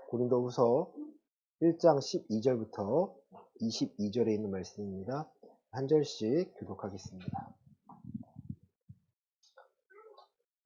고린도후서 1장 12절부터 22절에 있는 말씀입니다. 한 절씩 교독하겠습니다.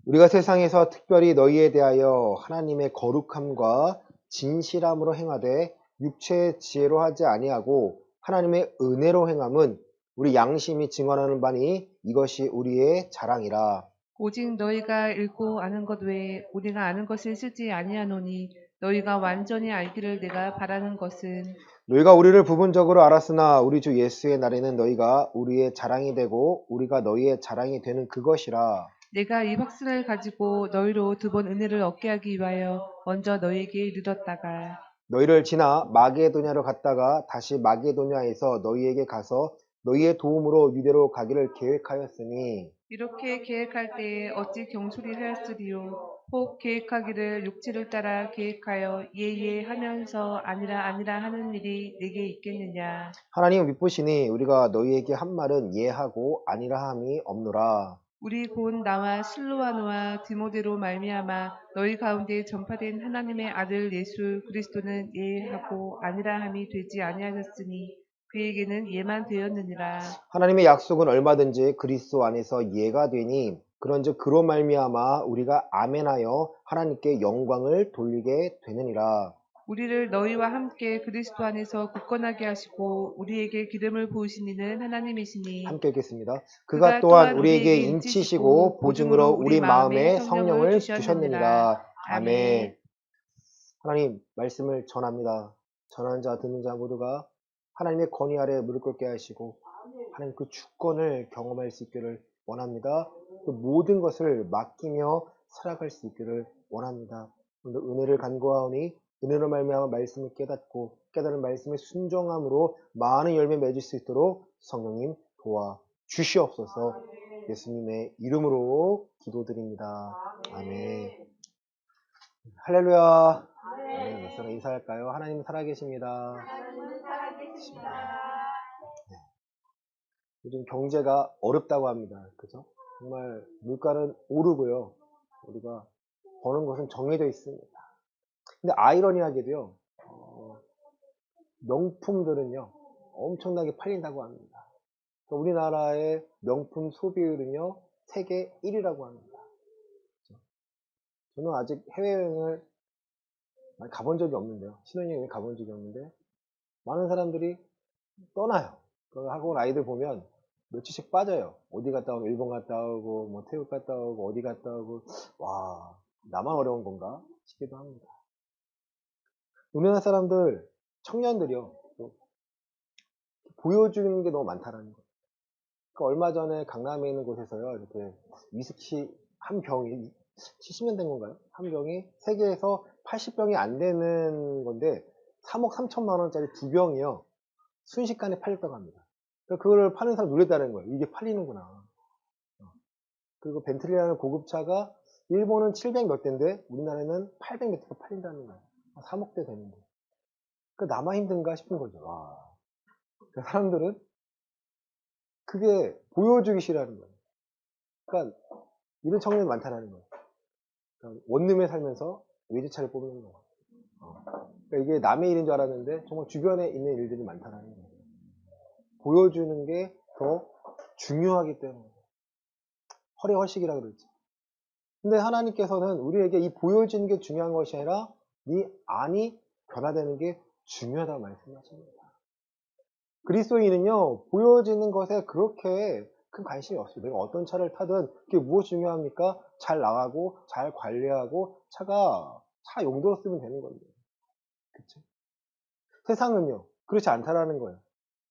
우리가 세상에서 특별히 너희에 대하여 하나님의 거룩함과 진실함으로 행하되 육체의 지혜로 하지 아니하고 하나님의 은혜로 행함은 우리 양심이 증언하는 바니 이것이 우리의 자랑이라. 오직 너희가 읽고 아는 것 외에 우리가 아는 것을 쓰지 아니하노니 너희가 완전히 알기를 내가 바라는 것은 너희가 우리를 부분적으로 알았으나 우리 주 예수의 날에는 너희가 우리의 자랑이 되고 우리가 너희의 자랑이 되는 그것이라. 내가 이 확신을 가지고 너희로 두 번 은혜를 얻게 하기 위하여 먼저 너희에게 이르렀다가 너희를 지나 마게도냐로 갔다가 다시 마게도냐에서 너희에게 가서 너희의 도움으로 유대로 가기를 계획하였으니 이렇게 계획할 때에 어찌 경솔히 하였으리요. 혹 계획하기를 육체를 따라 계획하여 예예 하면서 아니라 아니라 하는 일이 내게 있겠느냐. 하나님 미쁘시니 우리가 너희에게 한 말은 예하고 아니라 함이 없노라. 우리 곧 나와 실로아노와 디모데로 말미암아 너희 가운데 전파된 하나님의 아들 예수 그리스도는 예하고 아니라 함이 되지 아니하셨으니 그에게는 예만 되었느니라. 하나님의 약속은 얼마든지 그리스도 안에서 예가 되니 그런즉 그로 말미암아 우리가 아멘하여 하나님께 영광을 돌리게 되느니라. 우리를 너희와 함께 그리스도 안에서 굳건하게 하시고 우리에게 기름을 부으신 이는 하나님이시니 함께 읽겠습니다. 그가 그가 또한 또한 우리에게 우리에게 인치시고 인치시고 보증으로 보증으로 우리 우리 마음에 마음에 성령을 성령을 주셨느니라. 주셨느니라. 아멘. 아멘. 하나님 말씀을 전합니다. 전하는 자 듣는 자 모두가 하나님의 권위 아래 무릎 꿇게 하시고 하나님 그 주권을 경험할 수 있기를 원합니다. 그 모든 것을 맡기며 살아갈 수 있기를 원합니다. 오늘 은혜를 간구하오니 은혜로 말미암아 말씀을 깨닫고 깨달은 말씀에 순종함으로 많은 열매 맺을 수 있도록 성령님 도와 주시옵소서. 예수님의 이름으로 기도드립니다. 아멘. 할렐루야. 네, 몇 사람 인사할까요? 하나님 살아계십니다. 네. 요즘 경제가 어렵다고 합니다. 그죠? 정말 물가는 오르고요. 우리가 버는 것은 정해져 있습니다. 근데 아이러니하게도요, 명품들은요, 엄청나게 팔린다고 합니다. 우리나라의 명품 소비율은요, 세계 1위라고 합니다. 저는 아직 해외여행을 많이 가본 적이 없는데요. 신혼여행을 가본 적이 없는데, 많은 사람들이 떠나요. 학원 아이들 보면 며칠씩 빠져요. 어디 갔다 오면 일본 갔다 오고, 뭐 태국 갔다 오고, 어디 갔다 오고, 와, 나만 어려운 건가 싶기도 합니다. 우리나라 사람들, 청년들이요, 또 보여주는 게 너무 많다라는 거예요. 그러니까 얼마 전에 강남에 있는 곳에서요, 이렇게 위스키 한 병이 70년 된 건가요? 한 병이 세계에서 80병이 안 되는 건데 3억 3천만 원짜리 두 병이요. 순식간에 팔렸다고 합니다. 그러니까 그거를 파는 사람 놀랬다는 거예요. 이게 팔리는구나. 그리고 벤틀리라는 고급차가 일본은 700 몇 대인데 우리나라에는 800 몇 대가 팔린다는 거예요. 3억 대 되는데. 그러니까 나만 힘든가 싶은 거죠. 와. 그러니까 사람들은 그게 보여주기 싫어하는 거예요. 그러니까 이런 청년이 많다는 거예요. 그러니까 원룸에 살면서 외제차를 뽑는 거예요. 그러니까 이게 남의 일인 줄 알았는데 정말 주변에 있는 일들이 많다는 거예요. 보여주는 게 더 중요하기 때문에. 허례허식이라 그러지. 근데 하나님께서는 우리에게 이 보여지는 게 중요한 것이 아니라 네 안이 변화되는 게 중요하다고 말씀하십니다. 그리스도인은요, 보여지는 것에 그렇게 큰 관심이 없어요. 내가 어떤 차를 타든 그게 무엇이 중요합니까? 잘 나가고 잘 관리하고 차 용도로 쓰면 되는 건데. 그쵸? 세상은요, 그렇지 않다라는 거예요.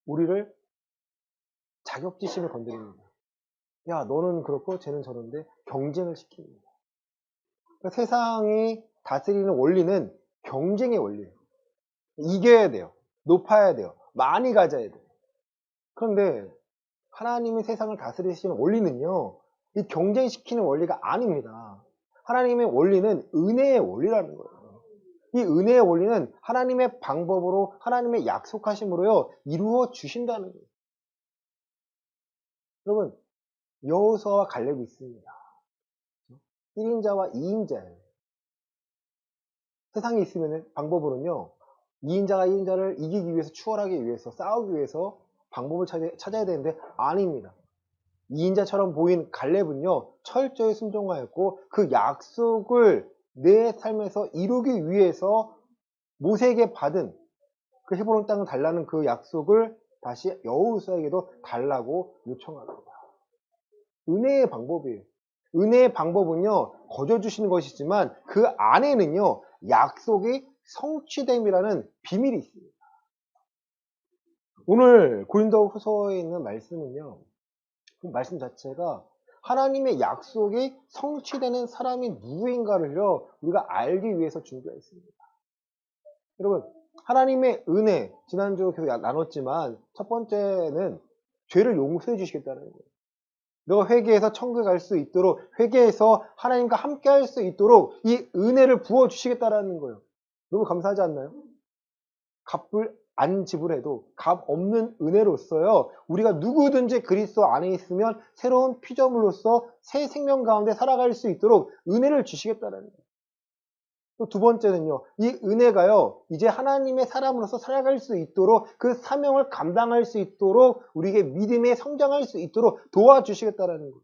우리를 자격지심을 건드립니다. 야, 너는 그렇고 쟤는 저런데 경쟁을 시킵니다. 그러니까 세상이 다스리는 원리는 경쟁의 원리예요. 이겨야 돼요. 높아야 돼요. 많이 가져야 돼요. 그런데 하나님이 세상을 다스리시는 원리는요, 이 경쟁시키는 원리가 아닙니다. 하나님의 원리는 은혜의 원리라는 거예요. 이 은혜의 원리는 하나님의 방법으로 하나님의 약속하심으로요 이루어 주신다는 거예요. 여러분, 여호수아와 갈렙이 있습니다. 1인자와 2인자예요. 세상에 있으면 방법으로는요. 2인자가 1인자를 이기기 위해서, 추월하기 위해서, 싸우기 위해서 방법을 찾아야 되는데 아닙니다. 2인자처럼 보인 갈렙은요. 철저히 순종하였고 그 약속을 내 삶에서 이루기 위해서 모세에게 받은 그 헤브론 땅을 달라는 그 약속을 다시 여호수아에게도 달라고 요청합니다. 은혜의 방법이에요. 은혜의 방법은요. 거저 주시는 것이지만 그 안에는요. 약속이 성취됨이라는 비밀이 있습니다. 오늘 고린도후서에 있는 말씀은요. 그 말씀 자체가 하나님의 약속이 성취되는 사람이 누구인가를요. 우리가 알기 위해서 준비했습니다. 여러분, 하나님의 은혜, 지난주 계속 나눴지만 첫 번째는 죄를 용서해 주시겠다는 거예요. 너가 회개해서 천국에 갈 수 있도록, 회개해서 하나님과 함께 할 수 있도록 이 은혜를 부어주시겠다는 거예요. 너무 감사하지 않나요? 값을 안 지불해도 값 없는 은혜로서요. 우리가 누구든지 그리스도 안에 있으면 새로운 피조물로서 새 생명 가운데 살아갈 수 있도록 은혜를 주시겠다는 거예요. 또 두 번째는요. 이 은혜가요. 이제 하나님의 사람으로서 살아갈 수 있도록 그 사명을 감당할 수 있도록 우리에게 믿음에 성장할 수 있도록 도와주시겠다는 거예요.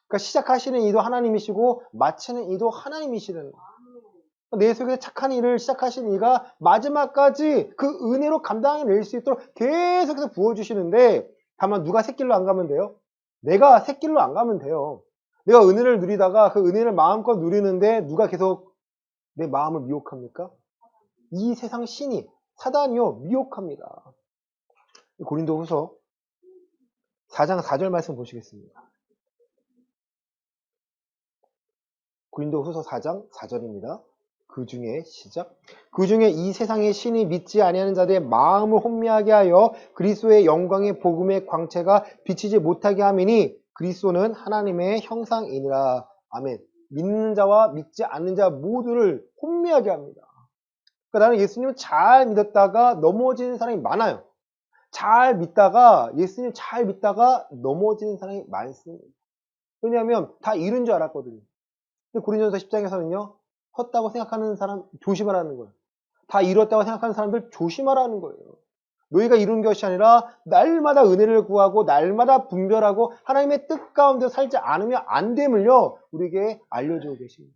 그러니까 시작하시는 이도 하나님이시고 마치는 이도 하나님이시라는 거예요. 내 속에 착한 일을 시작하신 이가 마지막까지 그 은혜로 감당해낼 수 있도록 계속해서 부어주시는데 다만 누가 새길로 안 가면 돼요? 내가 새길로 안 가면 돼요. 내가 은혜를 누리다가 그 은혜를 마음껏 누리는데 누가 계속 내 마음을 미혹합니까? 이 세상 신이 사단이요 미혹합니다. 고린도후서 4장 4절 말씀 보시겠습니다. 고린도후서 4장 4절입니다. 그 중에 시작. 그 중에 이 세상의 신이 믿지 아니하는 자들의 마음을 혼미하게 하여 그리스도의 영광의 복음의 광채가 비치지 못하게 함이니 그리스도는 하나님의 형상이니라. 아멘. 믿는 자와 믿지 않는 자 모두를 혼미하게 합니다. 그러니까 나는 예수님을 잘 믿었다가 넘어지는 사람이 많아요. 잘 믿다가 예수님 잘 믿다가 넘어지는 사람이 많습니다. 왜냐하면 다 이룬 줄 알았거든요. 근데 고린도전서 10장에서는요. 컸다고 생각하는 사람 조심하라는 거예요. 다 이뤘다고 생각하는 사람들 조심하라는 거예요. 너희가 이룬 것이 아니라 날마다 은혜를 구하고 날마다 분별하고 하나님의 뜻 가운데 살지 않으면 안 됨을요. 우리에게 알려주고 계십니다.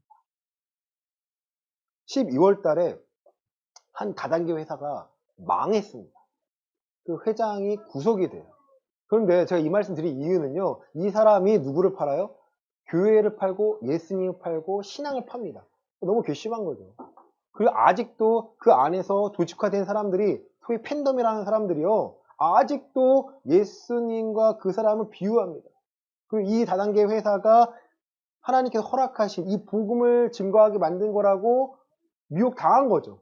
12월 달에 한 다단계 회사가 망했습니다. 그 회장이 구속이 돼요. 그런데 제가 이 말씀 드린 이유는요. 이 사람이 누구를 팔아요? 교회를 팔고 예수님을 팔고 신앙을 팝니다. 너무 괘씸한 거죠. 그리고 아직도 그 안에서 조직화된 사람들이 소위 팬덤이라는 사람들이요. 아직도 예수님과 그 사람을 비유합니다. 그리고 이 다단계 회사가 하나님께서 허락하신 이 복음을 증거하게 만든 거라고 미혹당한 거죠.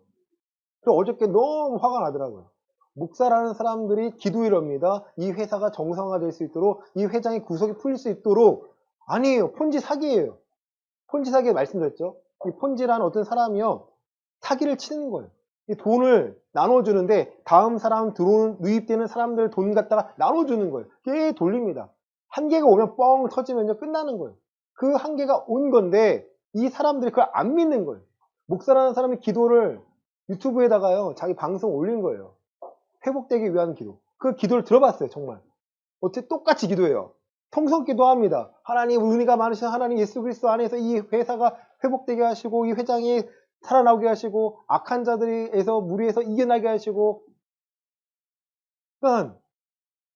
그래서 어저께 너무 화가 나더라고요. 목사라는 사람들이 기도이럽니다. 이 회사가 정상화될 수 있도록 이 회장의 구속이 풀릴 수 있도록 아니에요. 폰지 사기예요. 폰지 사기 말씀드렸죠. 이 폰지라는 어떤 사람이요. 사기를 치는 거예요. 이 돈을 나눠주는데 다음 사람 유입되는 사람들 돈 갖다가 나눠주는 거예요. 이게 돌립니다. 한계가 오면 뻥 터지면요. 끝나는 거예요. 그 한계가 온 건데 이 사람들이 그걸 안 믿는 거예요. 목사라는 사람이 기도를 유튜브에다가요. 자기 방송 올린 거예요. 회복되기 위한 기도. 그 기도를 들어봤어요. 정말. 어떻게 똑같이 기도해요. 통성기도 합니다. 하나님 은혜가 많으신 하나님 예수 그리스도 안에서 이 회사가 회복되게 하시고 이 회장이 살아나오게 하시고 악한 자들에서 무리에서 이겨나게 하시고 그러니까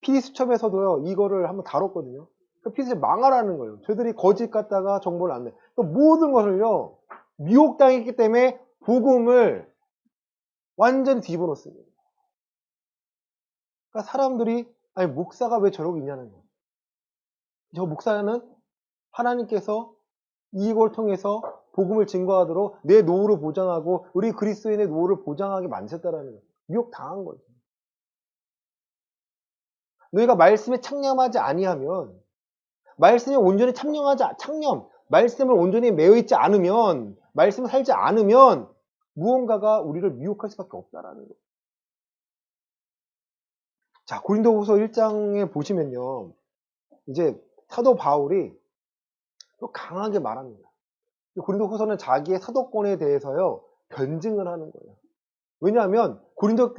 PD수첩에서도요 이거를 한번 다뤘거든요. PD수첩 망하라는 거예요. 저희들이 거짓 갖다가 정보를 안 내. 모든 것을요 미혹당했기 때문에 복음을 완전히 뒤집어 놓습니다. 그러니까 사람들이 아니 목사가 왜 저러고 있냐는 거예요. 저 목사는 하나님께서 이걸 통해서 복음을 증거하도록 내 노후를 보장하고 우리 그리스도인의 노후를 보장하게 만드셨다는 거예요. 미혹당한 거죠. 너희가 말씀에 창념하지 아니하면 말씀에 온전히 말씀을 온전히 매여있지 않으면 말씀을 살지 않으면 무언가가 우리를 미혹할 수밖에 없다라는 거예요. 자, 고린도후서 1장에 보시면요. 이제 사도 바울이 또 강하게 말합니다. 고린도후서는 자기의 사도권에 대해서요. 변증을 하는 거예요. 왜냐하면 고린도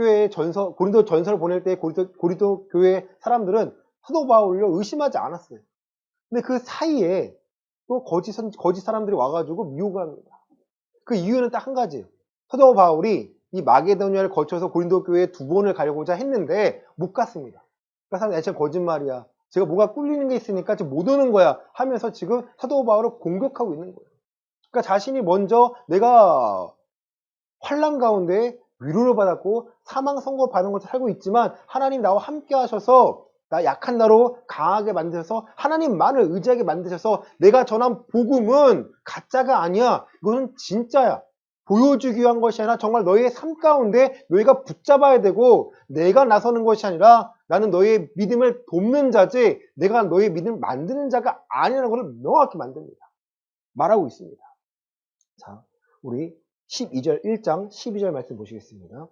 전서를 보낼 때 고린도 교회 사람들은 사도 바울을 의심하지 않았어요. 근데 그 사이에 또 거짓 사람들이 와가지고 미혹합니다. 그 이유는 딱 한 가지예요. 사도 바울이 이 마게도니아를 거쳐서 고린도 교회에 2번을 가려고자 했는데 못 갔습니다. 그러니까 사람들이 진짜 거짓말이야. 제가 뭐가 꿀리는 게 있으니까 지금 못 오는 거야 하면서 지금 사도 바울을 공격하고 있는 거예요. 그러니까 자신이 먼저 내가 환난 가운데 위로를 받았고 사망 선고 받은 것을 살고 있지만 하나님 나와 함께 하셔서 나 약한 나로 강하게 만드셔서 하나님만을 의지하게 만드셔서 내가 전한 복음은 가짜가 아니야. 이것은 진짜야. 보여주기 위한 것이 아니라 정말 너희의 삶 가운데 너희가 붙잡아야 되고 내가 나서는 것이 아니라 나는 너희의 믿음을 돕는 자지 내가 너희의 믿음을 만드는 자가 아니라는 것을 명확히 만듭니다. 말하고 있습니다. 자, 우리 12절 1장 12절 말씀 보시겠습니다.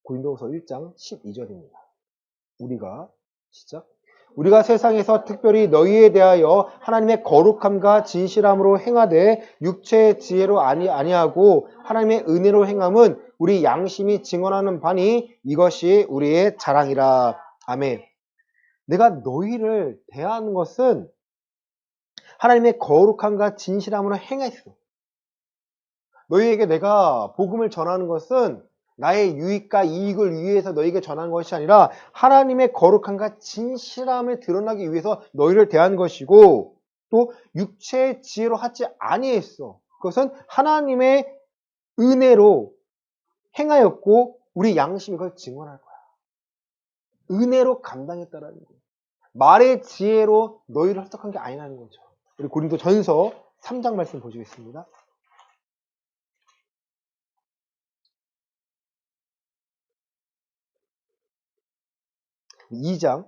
고린도후서 1장 12절입니다. 우리가 시작. 우리가 세상에서 특별히 너희에 대하여 하나님의 거룩함과 진실함으로 행하되 육체의 지혜로 아니하고 하나님의 은혜로 행함은 우리 양심이 증언하는 바니 이것이 우리의 자랑이라. 아멘. 내가 너희를 대하는 것은 하나님의 거룩함과 진실함으로 행했어. 너희에게 내가 복음을 전하는 것은 나의 유익과 이익을 위해서 너희에게 전하는 것이 아니라 하나님의 거룩함과 진실함을 드러나기 위해서 너희를 대한 것이고 또 육체의 지혜로 하지 아니했어. 그것은 하나님의 은혜로 행하였고 우리 양심이 그걸 증언할 거야. 은혜로 감당했다라는 거예요. 말의 지혜로 너희를 해석한 게 아니라는 거죠. 우리 고린도 전서 3장 말씀 보시겠습니다. 2장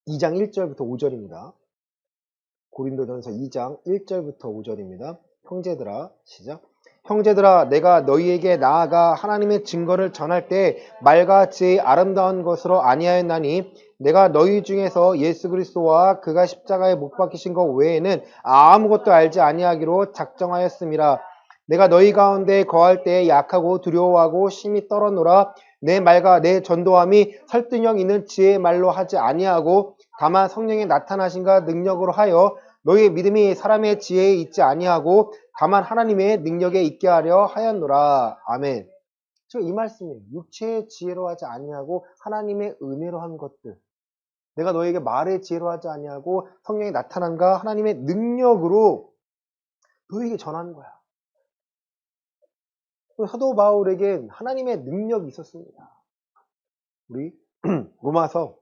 1절부터 5절입니다. 고린도전서 2장 1절부터 5절입니다. 형제들아, 시작. 형제들아, 내가 너희에게 나아가 하나님의 증거를 전할 때 말과 지혜의 아름다운 것으로 아니하였나니 내가 너희 중에서 예수 그리스도와 그가 십자가에 못 박히신 것 외에는 아무것도 알지 아니하기로 작정하였음이라. 내가 너희 가운데 거할 때 약하고 두려워하고 심히 떨어노라. 내 말과 내 전도함이 설득력 있는 지혜의 말로 하지 아니하고 다만 성령의 나타나심과 능력으로 하여 너희의 믿음이 사람의 지혜에 있지 아니하고 다만 하나님의 능력에 있게 하려 하였노라. 아멘. 지금 이 말씀이에요. 육체의 지혜로 하지 아니하고 하나님의 은혜로 한 것들. 내가 너에게 말의 지혜로 하지 아니하고 성령의 나타남과 하나님의 능력으로 너에게 전하는 거야. 사도 바울에겐 하나님의 능력이 있었습니다. 우리 로마서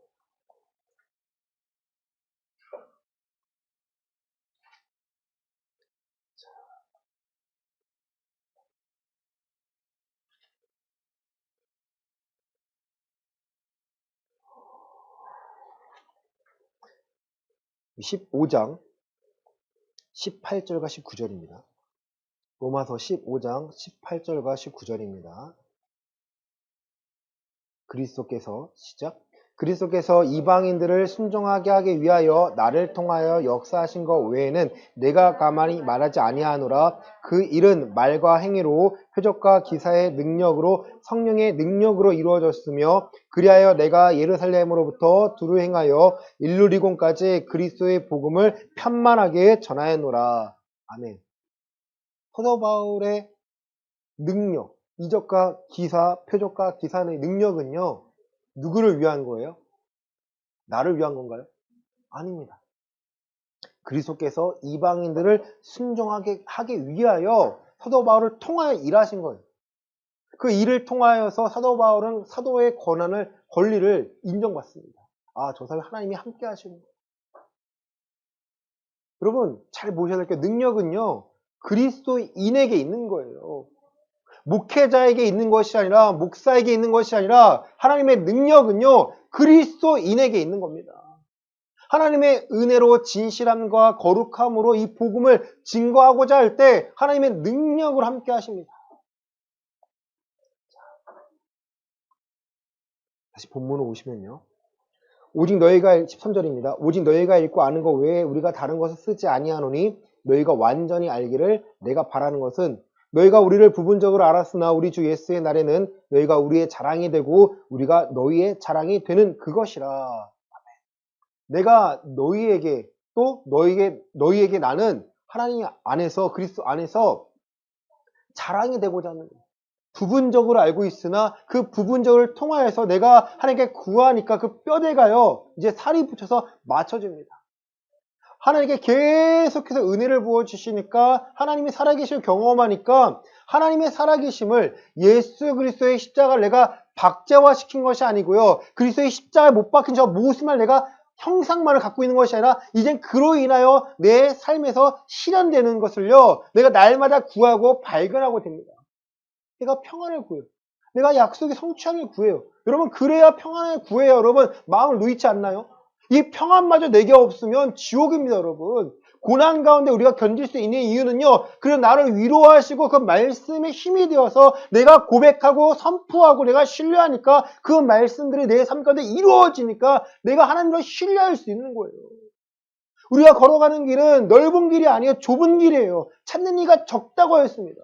15장 18절과 19절입니다. 로마서 15장 18절과 19절입니다. 그리스도께서 시작. 그리스도께서 이방인들을 순종하게 하기 위하여 나를 통하여 역사하신 것 외에는 내가 가만히 말하지 아니하노라. 그 일은 말과 행위로 표적과 기사의 능력으로 성령의 능력으로 이루어졌으며 그리하여 내가 예루살렘으로부터 두루 행하여 일루리곤까지 그리스도의 복음을 편만하게 전하였노라. 아멘. 사도 바울의 능력, 이적과 기사, 표적과 기사의 능력은요, 누구를 위한 거예요? 나를 위한 건가요? 아닙니다. 그리스도께서 이방인들을 순종하게 하기 위하여 사도 바울을 통하여 일하신 거예요. 그 일을 통하여서 사도 바울은 사도의 권리를 인정받습니다. 아, 저 사람이 하나님이 함께 하시는 거예요. 여러분, 잘 보셔야 될 게 능력은요, 그리스도인에게 있는 거예요. 목회자에게 있는 것이 아니라 목사에게 있는 것이 아니라 하나님의 능력은요 그리스도인에게 있는 겁니다. 하나님의 은혜로 진실함과 거룩함으로 이 복음을 증거하고자 할 때 하나님의 능력을 함께 하십니다. 다시 본문으로 오시면요. 오직 너희가 13절입니다. 오직 너희가 읽고 아는 것 외에 우리가 다른 것을 쓰지 아니하노니 너희가 완전히 알기를 내가 바라는 것은 너희가 우리를 부분적으로 알았으나 우리 주 예수의 날에는 너희가 우리의 자랑이 되고 우리가 너희의 자랑이 되는 그것이라. 내가 너희에게 또 너희에게 나는 하나님 안에서 그리스도 안에서 자랑이 되고자 하는 거예요. 부분적으로 알고 있으나 그 부분적을 통하여서 내가 하나님께 구하니까 그 뼈대가요 이제 살이 붙여서 맞춰집니다. 하나님께 계속해서 은혜를 부어주시니까 하나님이 살아계심을 경험하니까 하나님의 살아계심을 예수 그리스도의 십자가를 내가 박제화시킨 것이 아니고요. 그리스도의 십자가에 못 박힌 저 모습만 내가 형상만을 갖고 있는 것이 아니라 이젠 그로 인하여 내 삶에서 실현되는 것을요. 내가 날마다 구하고 발견하고 됩니다. 내가 평안을 구해요. 내가 약속의 성취함을 구해요. 여러분 그래야 평안을 구해요. 여러분 마음을 놓이지 않나요? 이 평안마저 내게 없으면 지옥입니다. 여러분 고난 가운데 우리가 견딜 수 있는 이유는요. 그래서 나를 위로하시고 그 말씀에 힘이 되어서 내가 고백하고 선포하고 내가 신뢰하니까 그 말씀들이 내 삶 가운데 이루어지니까 내가 하나님을 신뢰할 수 있는 거예요. 우리가 걸어가는 길은 넓은 길이 아니에요. 좁은 길이에요. 찾는 이가 적다고 했습니다.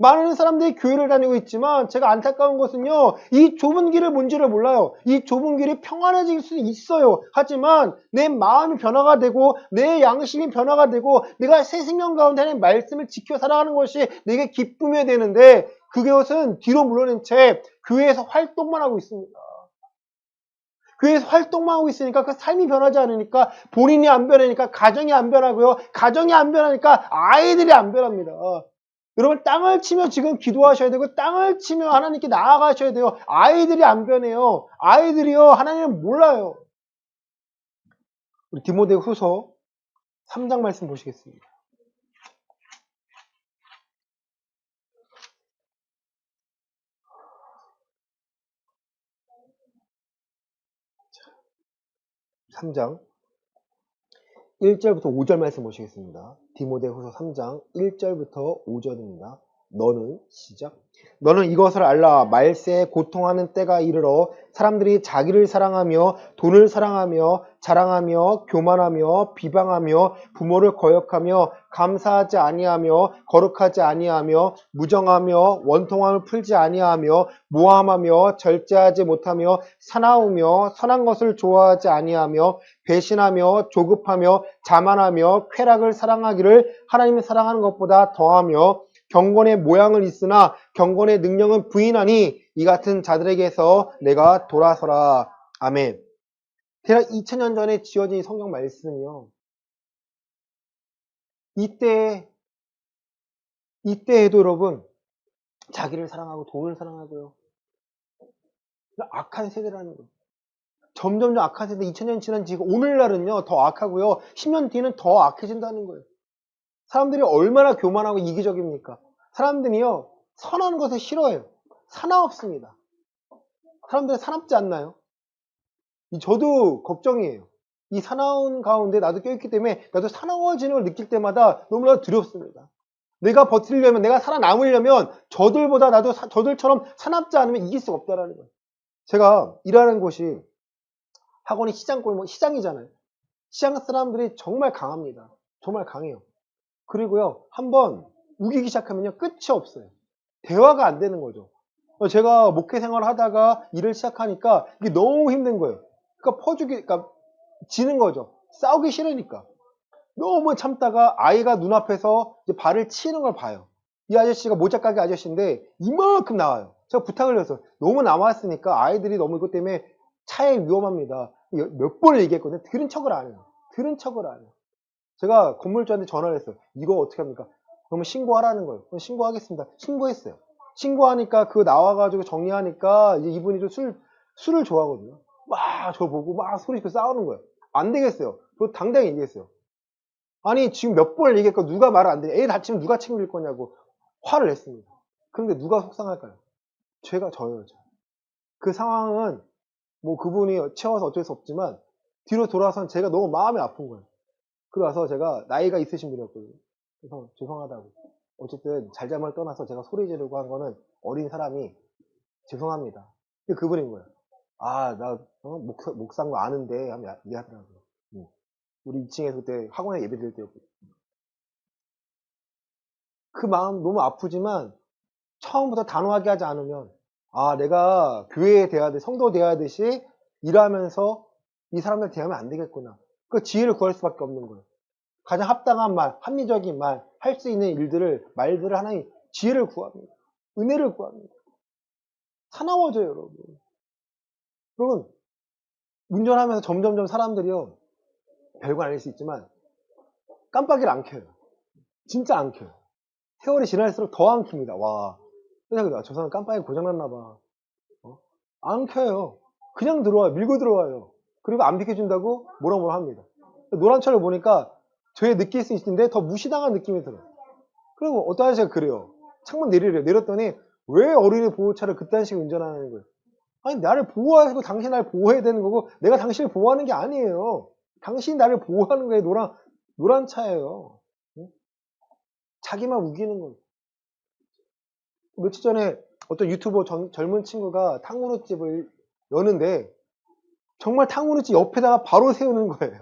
많은 사람들이 교회를 다니고 있지만 제가 안타까운 것은요. 이 좁은 길을 뭔지를 몰라요. 이 좁은 길이 평안해질 수 있어요. 하지만 내 마음이 변화가 되고 내 양심이 변화가 되고 내가 새 생명 가운데 하나님의 말씀을 지켜 살아가는 것이 내게 기쁨이 되는데 그것은 뒤로 물러낸 채 교회에서 활동만 하고 있습니다. 교회에서 활동만 하고 있으니까 그 삶이 변하지 않으니까 본인이 안 변하니까 가정이 안 변하고요. 가정이 안 변하니까 아이들이 안 변합니다. 여러분 땅을 치며 지금 기도하셔야 되고 땅을 치며 하나님께 나아가셔야 돼요. 아이들이 안 변해요. 아이들이요 하나님을 몰라요. 우리 디모데 후서 3장 말씀 보시겠습니다. 자, 3장 1절부터 5절 말씀 보시겠습니다. 디모데 후서 3장 1절부터 5절입니다. 너는 시작. 너는 이것을 알라. 말세에 고통하는 때가 이르러 사람들이 자기를 사랑하며 돈을 사랑하며 자랑하며 교만하며 비방하며 부모를 거역하며 감사하지 아니하며 거룩하지 아니하며 무정하며 원통함을 풀지 아니하며 모함하며 절제하지 못하며 사나우며 선한 것을 좋아하지 아니하며 배신하며 조급하며 자만하며 쾌락을 사랑하기를 하나님을 사랑하는 것보다 더하며 경건의 모양을 있으나 경건의 능력은 부인하니 이 같은 자들에게서 내가 돌아서라. 아멘. 대략 2000년 전에 지어진 성경 말씀은요. 이때에도 여러분 자기를 사랑하고 돈을 사랑하고요. 악한 세대라는 거예요. 점점 악한 세대 2000년 지난 지금 오늘날은요 더 악하고요. 10년 뒤는 더 악해진다는 거예요. 사람들이 얼마나 교만하고 이기적입니까? 사람들이요 선한 것을 싫어해요. 사나웠습니다. 사람들이 사납지 않나요? 저도 걱정이에요. 이 사나운 가운데 나도 껴있기 때문에 나도 사나워지는 걸 느낄 때마다 너무나 두렵습니다. 내가 버티려면 내가 살아남으려면 저들처럼 사납지 않으면 이길 수가 없다는 거예요. 제가 일하는 곳이 학원이 시장이잖아요. 시장 사람들이 정말 강합니다. 정말 강해요. 그리고요, 한번 우기기 시작하면요, 끝이 없어요. 대화가 안 되는 거죠. 제가 목회 생활을 하다가 일을 시작하니까 이게 너무 힘든 거예요. 그러니까 지는 거죠. 싸우기 싫으니까. 너무 참다가 아이가 눈앞에서 이제 발을 치는 걸 봐요. 이 아저씨가 모자가게 아저씨인데 이만큼 나와요. 제가 부탁을 했어요. 너무 남았으니까 아이들이 너무 이것 때문에 차에 위험합니다. 몇 번을 얘기했거든요. 들은 척을 안 해요. 들은 척을 안 해요. 제가 건물주한테 전화를 했어요. 이거 어떻게 합니까? 그러면 신고하라는 거예요. 그럼 신고하겠습니다. 신고했어요. 신고하니까 그거 나와가지고 정리하니까 이제 이분이 좀 술을 좋아하거든요. 막 저 보고 막 소리 지르고 싸우는 거예요. 안 되겠어요. 저 당당히 얘기했어요. 아니 지금 몇 번을 얘기했고 누가 말을 안 돼. 애 다치면 누가 책임질 거냐고 화를 냈습니다. 그런데 누가 속상할까요? 저예요. 그 상황은 뭐 그분이 채워서 어쩔 수 없지만 뒤로 돌아선 제가 너무 마음이 아픈 거예요. 그래서 제가 나이가 있으신 분이었거든요. 그래서 죄송하다고. 어쨌든 잘잘못을 떠나서 제가 소리 지르고 한 거는 어린 사람이 죄송합니다. 그분인 거예요. 아, 나 목사인 거 아는데 하면 얘기하더라고요. 우리 2층에서 그때 학원에 예배 드릴 때였거든요. 그 마음 너무 아프지만 처음부터 단호하게 하지 않으면 내가 교회에 대해야 돼, 성도 대해야 되시 일하면서 이 사람들 대하면 안 되겠구나. 그 지혜를 구할 수밖에 없는 거예요. 가장 합당한 말, 합리적인 말, 할 수 있는 말들을 하나님 지혜를 구합니다. 은혜를 구합니다. 사나워져요, 여러분. 여러분, 운전하면서 점점점 사람들이요, 별거 아닐 수 있지만 깜빡이를 안 켜요. 진짜 안 켜요. 세월이 지날수록 더 안 켭니다. 와, 그냥 저 사람 깜빡이 고장났나 봐. 안 켜요. 그냥 들어와요. 밀고 들어와요. 그리고 안 비켜준다고 뭐라 합니다. 노란 차를 보니까 저에 느낄 수 있는데 더 무시당한 느낌이 들어요. 그리고 어떤 아저씨가 그래요. 창문 내리래요. 내렸더니 왜 어린이 보호차를 그딴 식으로 운전하는 거예요? 아니, 나를 보호하고 당신 나를 보호해야 되는 거고 내가 당신을 보호하는 게 아니에요. 당신이 나를 보호하는 거예요. 노란 차예요. 자기만 우기는 거예요. 며칠 전에 어떤 유튜버 젊은 친구가 탕후루집을 여는데 정말 탕후루집 옆에다가 바로 세우는 거예요.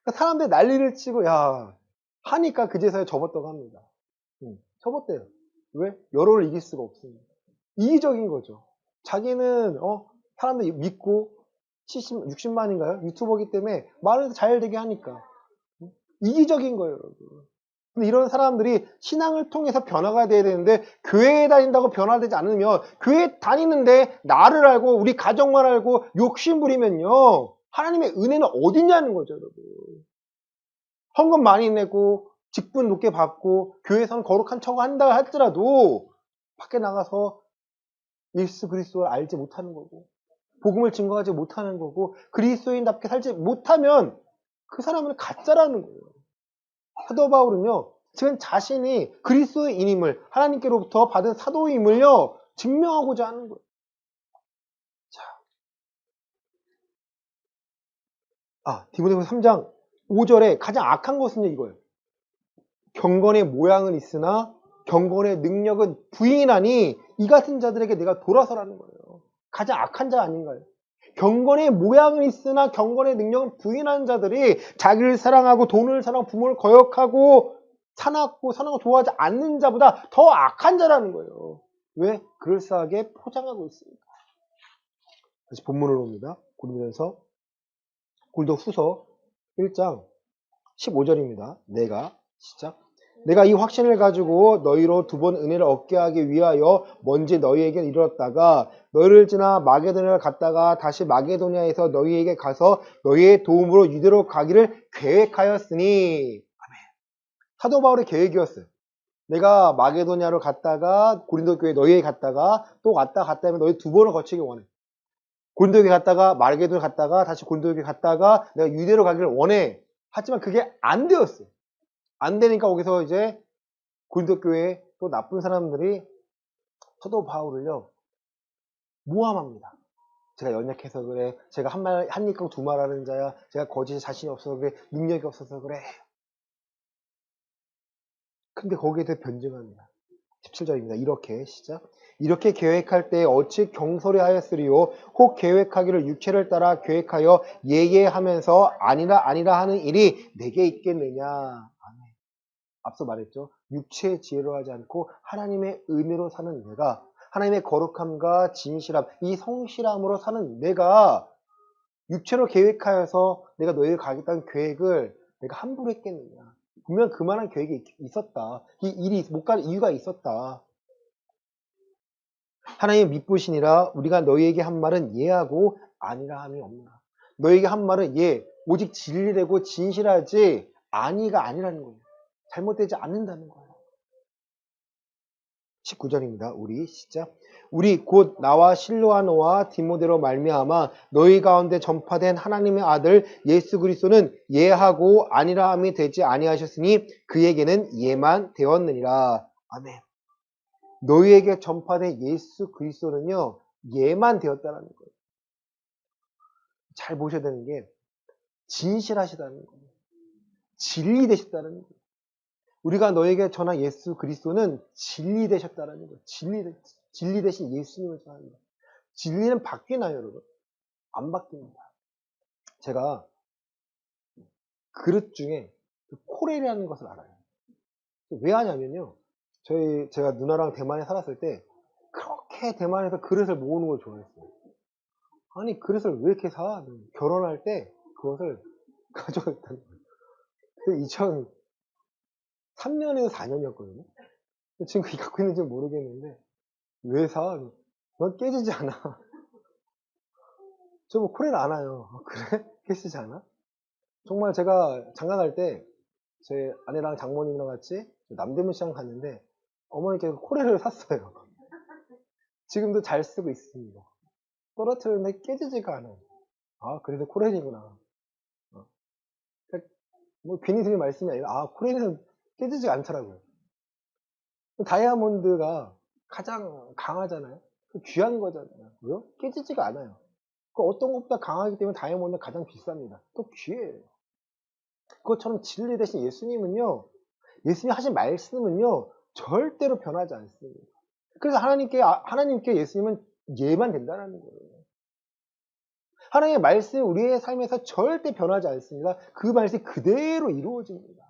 그러니까 사람들이 난리를 치고 하니까 그제서야 접었다고 합니다. 접었대요. 왜? 여론을 이길 수가 없습니다. 이기적인 거죠. 자기는 사람들 믿고 60만인가요? 유튜버기 때문에 말을 잘 되게 하니까 이기적인 거예요, 여러분. 근데 이런 사람들이 신앙을 통해서 변화가 돼야 되는데 교회에 다닌다고 변화되지 않으면 교회 다니는데 나를 알고 우리 가정만 알고 욕심 부리면요 하나님의 은혜는 어딨냐는 거죠, 여러분. 헌금 많이 내고 직분 높게 받고 교회에서는 거룩한 척 한다 할지라도 밖에 나가서 예수 그리스도를 알지 못하는 거고 복음을 증거하지 못하는 거고 그리스도인답게 살지 못하면 그 사람은 가짜라는 거예요. 사도 바울은요, 지금 자신이 그리스도인임을 하나님께로부터 받은 사도임을요 증명하고자 하는 거예요. 디모데후서 3장 5절에 가장 악한 것은요 이거예요. 경건의 모양은 있으나 경건의 능력은 부인하니 이 같은 자들에게 내가 돌아서라는 거예요. 가장 악한 자 아닌가요? 경건의 모양은 있으나 경건의 능력은 부인하는 자들이 자기를 사랑하고 돈을 사랑하고 부모를 거역하고 사납고 좋아하지 않는 자보다 더 악한 자라는 거예요. 왜? 그럴싸하게 포장하고 있습니다. 다시 본문으로 옵니다. 고린도전서 후서 1장 15절입니다. 시작. 내가 이 확신을 가지고 너희로 두 번 은혜를 얻게 하기 위하여 먼저 너희에게 이르렀다가 너희를 지나 마게도냐를 갔다가 다시 마게도냐에서 너희에게 가서 너희의 도움으로 유대로 가기를 계획하였으니. 아멘. 사도 바울의 계획이었어요. 내가 마게도냐로 갔다가 고린도 교회 너희에게 갔다가 또 갔다 하면 너희 두 번을 거치기 원해. 고린도에 갔다가 마게도에 갔다가 다시 고린도에 갔다가 내가 유대로 가기를 원해. 하지만 그게 안 되었어요. 안 되니까 거기서 이제 고린도 교회에 또 나쁜 사람들이 사도 바울을요 모함합니다. 제가 연약해서 그래. 제가 한 입하고 두 말 하는 자야. 제가 거짓에 자신이 없어서 그래. 능력이 없어서 그래. 근데 거기에 대해 변증합니다. 17절입니다. 이렇게 시작. 이렇게 계획할 때 어찌 경솔히 하였으리요. 혹 계획하기를 육체를 따라 계획하여 예예하면서 아니라 하는 일이 내게 있겠느냐. 아멘. 앞서 말했죠. 육체의 지혜로 하지 않고 하나님의 은혜로 사는 내가, 하나님의 거룩함과 진실함, 이 성실함으로 사는 내가 육체로 계획하여서 내가 너희를 가겠다는 계획을 내가 함부로 했겠느냐. 분명 그만한 계획이 있었다. 이 일이 못 갈 이유가 있었다. 하나님 믿부시니라. 우리가 너희에게 한 말은 예하고 아니라 함이 없노라. 너희에게 한 말은 오직 진리되고 진실하지 아니가 아니라는 거예요. 잘못되지 않는다는 거예요. 19절입니다. 우리 시작. 우리 곧 나와 실로아노와 디모데로 말미암아 너희 가운데 전파된 하나님의 아들 예수 그리스도는 예하고 아니라 함이 되지 아니하셨으니 그에게는 예만 되었느니라. 아멘. 너희에게 전파된 예수 그리스도는요 예만 되었다는 거예요. 잘 보셔야 되는 게 진실하시다는 거예요. 진리 되셨다는 거예요. 우리가 너에게 전한 예수 그리스도는 진리 되셨다는 거예요. 진리 되신 예수님을 전합니다. 진리는 바뀌나요, 여러분? 안 바뀝니다. 제가 그릇 중에 코렐이라는 것을 알아요. 왜 하냐면요. 제가 누나랑 대만에 살았을 때 그렇게 대만에서 그릇을 모으는 걸 좋아했어요. 아니, 그릇을 왜 이렇게 사? 결혼할 때 그것을 가져갔다는 거예요. 그 2003년에서 4년이었거든요. 지금 그게 갖고 있는지 모르겠는데, 왜 사? 넌 깨지지 않아. 저 뭐 코레일 안 와요. 그래? 깨지지 않아? 정말 제가 장가갈 때 제 아내랑 장모님이랑 같이 남대문 시장 갔는데 어머니께서 코레일을 샀어요. 지금도 잘 쓰고 있습니다. 떨어뜨렸는데 깨지지가 않아요. 아, 그래서 코레일이구나. 어. 그러니까 뭐 괜히 드린 말씀이 아니라, 아, 코레일은 깨지지가 않더라고요. 다이아몬드가 가장 강하잖아요. 귀한 거잖아요. 왜요? 깨지지가 않아요. 그 어떤 것보다 강하기 때문에 다이아몬드는 가장 비쌉니다. 또 귀해요. 그것처럼 진리 대신 예수님은요, 예수님이 하신 말씀은요, 절대로 변하지 않습니다. 그래서 하나님께 예수님은 예만 된다는 거예요. 하나님의 말씀이 우리의 삶에서 절대 변하지 않습니다. 그 말씀이 그대로 이루어집니다.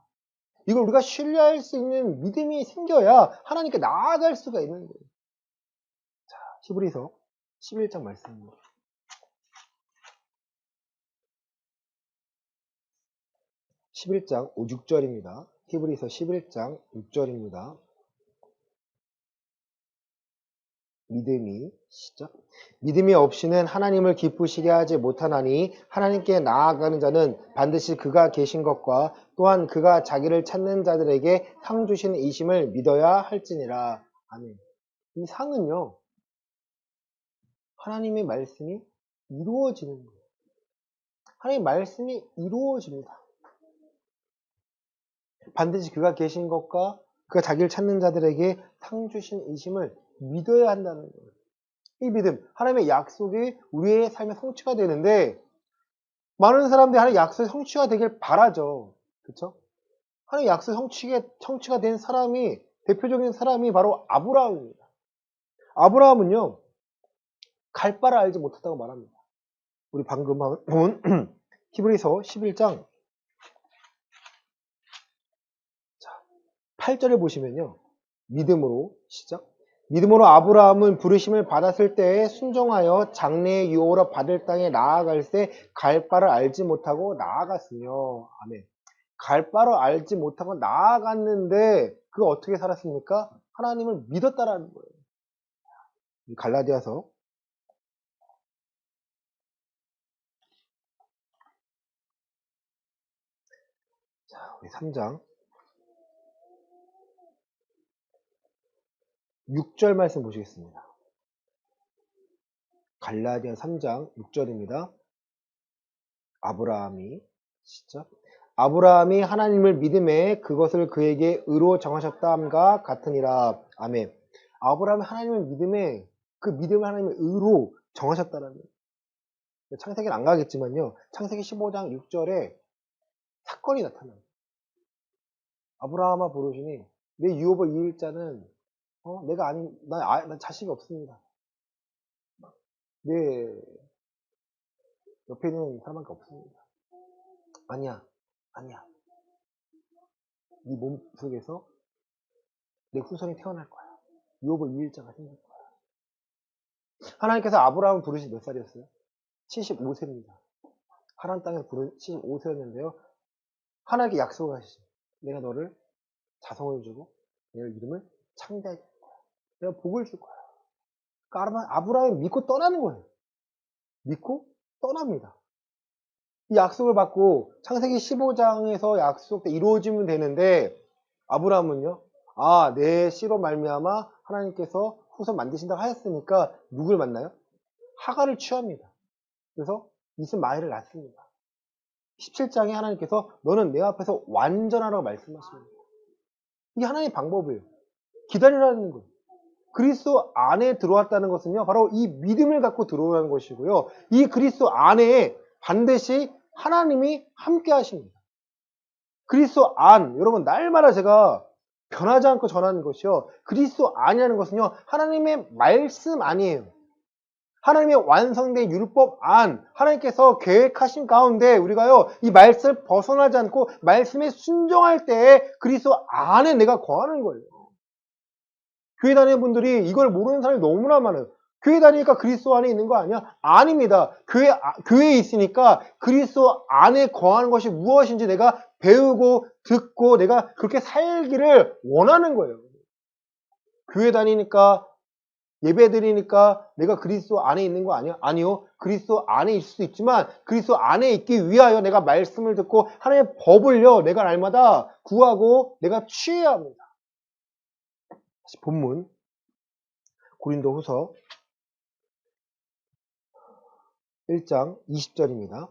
이걸 우리가 신뢰할 수 있는 믿음이 생겨야 하나님께 나아갈 수가 있는 거예요. 자, 히브리서 11장 말씀입니다. 11장 6절입니다. 히브리서 11장 6절입니다. 믿음이 시작. 믿음이 없이는 하나님을 기쁘시게 하지 못하나니 하나님께 나아가는 자는 반드시 그가 계신 것과 또한 그가 자기를 찾는 자들에게 상 주시는 이심을 믿어야 할지니라. 아멘. 이 상은요, 하나님의 말씀이 이루어지는 거예요. 하나님의 말씀이 이루어집니다. 반드시 그가 계신 것과 그가 자기를 찾는 자들에게 상 주신 이심을 믿어야 한다는 거예요. 이 믿음, 하나님의 약속이 우리의 삶에 성취가 되는데, 많은 사람들이 하나님의 약속이 성취가 되길 바라죠. 그렇죠? 하나님의 약속이 성취가 된 사람이, 대표적인 사람이 바로 아브라함입니다. 아브라함은요, 갈 바를 알지 못했다고 말합니다. 우리 방금 본 히브리서 11장 8절에 보시면요, 믿음으로 시작. 믿음으로 아브라함은 부르심을 받았을 때에 순종하여 장래의 유업으로 받을 땅에 나아갈새 갈 바를 알지 못하고 나아갔으며. 아멘. 갈 바를 알지 못하고 나아갔는데 그가 어떻게 살았습니까? 하나님을 믿었다라는 거예요. 갈라디아서 3장 6절 말씀 보시겠습니다. 갈라디아 3장 6절입니다. 아브라함이 시작. 아브라함이 하나님을 믿음에 그것을 그에게 의로 정하셨다함과 같으니라. 아멘. 아브라함이 하나님을 믿음에 그 믿음을 하나님의 의로 정하셨다는 거예요. 창세기는 안 가겠지만요, 창세기 15장 6절에 사건이 나타나요. 아브라함아 부르시니 내 유업을 이을 자는 내가 아닌, 난 자식이 없습니다. 내 옆에 있는 사람밖에 없습니다. 아니야. 네 몸속에서 내 후손이 태어날 거야. 유업을 이을 자가 생길 거야. 하나님께서 아브라함을 부르신 몇 살이었어요? 75세입니다. 하나님 땅에서 부른 75세였는데요. 하나님께 약속하시죠. 내가 너를 자성을 주고 내가 이름을 창대하게 할 거야. 내가 복을 줄 거야. 그러니까 아브라함이 믿고 떠나는 거예요. 믿고 떠납니다. 이 약속을 받고 창세기 15장에서 약속 때 이루어지면 되는데, 아브라함은요, 내 씨로 말미암아 하나님께서 후손 만드신다고 하였으니까 누굴 만나요? 하갈을 취합니다. 그래서 이스마엘을 낳습니다. 17장에 하나님께서 너는 내 앞에서 완전하라고 말씀하십니다. 이게 하나님의 방법이에요. 기다리라는 거예요. 그리스도 안에 들어왔다는 것은요, 바로 이 믿음을 갖고 들어오라는 것이고요. 이 그리스도 안에 반드시 하나님이 함께 하십니다. 그리스도 안, 여러분, 날마다 제가 변하지 않고 전하는 것이요, 그리스도 안이라는 것은요, 하나님의 말씀 아니에요. 하나님의 완성된 율법 안, 하나님께서 계획하신 가운데 우리가요, 이 말씀을 벗어나지 않고 말씀에 순종할 때 그리스도 안에 내가 거하는 거예요. 교회 다니는 분들이 이걸 모르는 사람이 너무나 많아요. 교회 다니니까 그리스도 안에 있는 거 아니야? 아닙니다. 교회에 있으니까 그리스도 안에 거하는 것이 무엇인지 내가 배우고 듣고 내가 그렇게 살기를 원하는 거예요. 교회 다니니까 예배 드리니까 내가 그리스도 안에 있는 거 아니야? 아니요. 그리스도 안에 있을 수도 있지만 그리스도 안에 있기 위하여 내가 말씀을 듣고 하나님의 법을요. 내가 날마다 구하고 내가 취해야 합니다. 다시 본문 고린도후서 1장 20절입니다.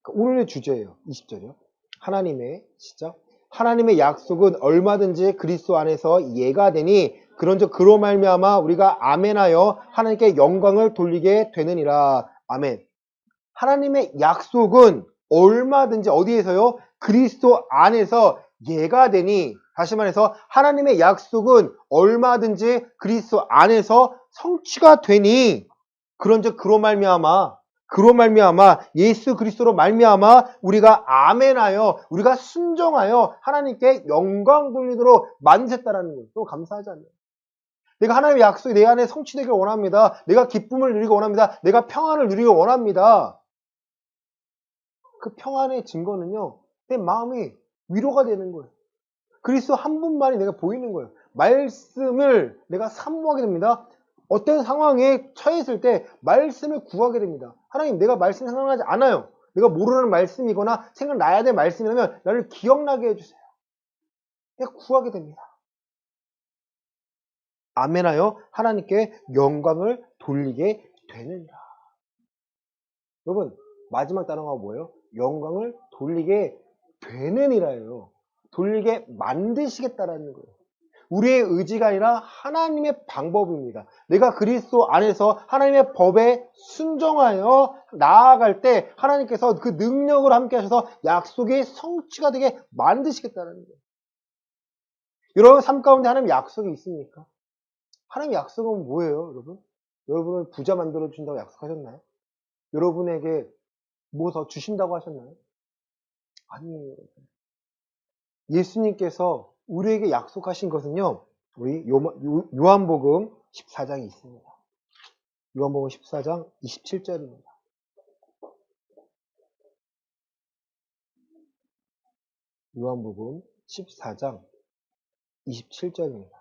오늘의 주제예요. 20절이요. 하나님의 시작. 하나님의 약속은 얼마든지 그리스도 안에서 예가 되니 그런즉 그로 말미암아 우리가 아멘하여 하나님께 영광을 돌리게 되느니라. 아멘. 하나님의 약속은 얼마든지 어디에서요? 그리스도 안에서 예가 되니, 다시 말해서 하나님의 약속은 얼마든지 그리스도 안에서 성취가 되니 그런즉 그로 말미암아 예수 그리스도로 말미암아 우리가 아멘하여 우리가 순종하여 하나님께 영광 돌리도록 만드셨다라는 거예요. 또 감사하지 않나요? 내가 하나님의 약속이 내 안에 성취되길 원합니다. 내가 기쁨을 누리기 원합니다. 내가 평안을 누리기 원합니다. 그 평안의 증거는요, 내 마음이 위로가 되는 거예요. 그리스도 한 분만이 내가 보이는 거예요. 말씀을 내가 사모하게 됩니다. 어떤 상황에 처했을 때 말씀을 구하게 됩니다. 하나님, 내가 말씀 생각나지 않아요. 내가 모르는 말씀이거나 생각나야 될 말씀이라면 나를 기억나게 해주세요. 내가 구하게 됩니다. 아멘하여 하나님께 영광을 돌리게 되느니라. 여러분, 마지막 단어가 뭐예요? 영광을 돌리게 되느니라예요. 돌리게 만드시겠다라는 거예요. 우리의 의지가 아니라 하나님의 방법입니다. 내가 그리스도 안에서 하나님의 법에 순종하여 나아갈 때 하나님께서 그 능력을 함께 하셔서 약속이 성취가 되게 만드시겠다는 거예요. 여러분 삶 가운데 하나님 약속이 있습니까? 하나님 약속은 뭐예요, 여러분? 여러분을 부자 만들어 준다고 약속하셨나요? 여러분에게 뭐 더 주신다고 하셨나요? 아니에요. 예수님께서 우리에게 약속하신 것은요, 우리 요한복음 14장이 있습니다. 요한복음 14장 27절입니다. 요한복음 14장 27절입니다.